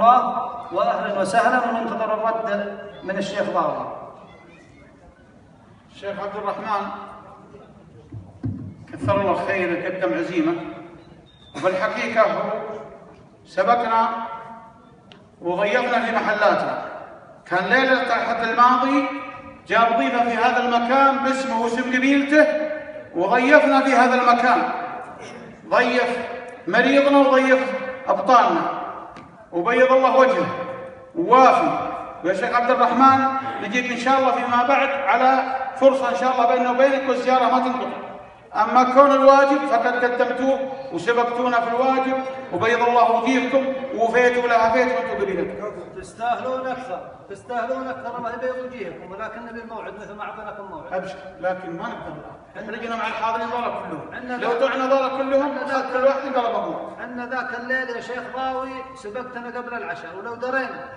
الله وأهلا وسهلا، وننتظر الرد من الشيخ ضاوي. الشيخ عبد الرحمن كثر الله خير، قدم عزيمة، وبالحقيقة هو سبقنا وضيفنا في محلاتنا. كان ليلة الأحد الماضي جاب ضيفة في هذا المكان باسمه واسم قبيلته، وضيفنا في هذا المكان، ضيف مريضنا وضيف أبطالنا، وبيض الله وجهه ووافي. ويا شيخ عبد الرحمن نجيك إن شاء الله فيما بعد على فرصة إن شاء الله بيننا وبينك، والزيارة ما تنقطع. أما كون الواجب فقد قدمتوه وسبقتونا في الواجب، وبيض الله وجيهكم ووفيتوا ولا هفيتوا أنتم قبيلتكم. تستاهلون أكثر، تستاهلون أكثر، الله يبيض وجيهكم، ولكن نبي الموعد مثل ما أعطيناكم موعد. أبشر، لكن ما نقدر الآن، احنا جينا مع الحاضرين ذولا كلهم، لو دعنا ذولا كلهم كل واحد انقلب أبوه. عندنا ذاك الليل يا شيخ ضاوي سبقتنا قبل العشاء، ولو درينا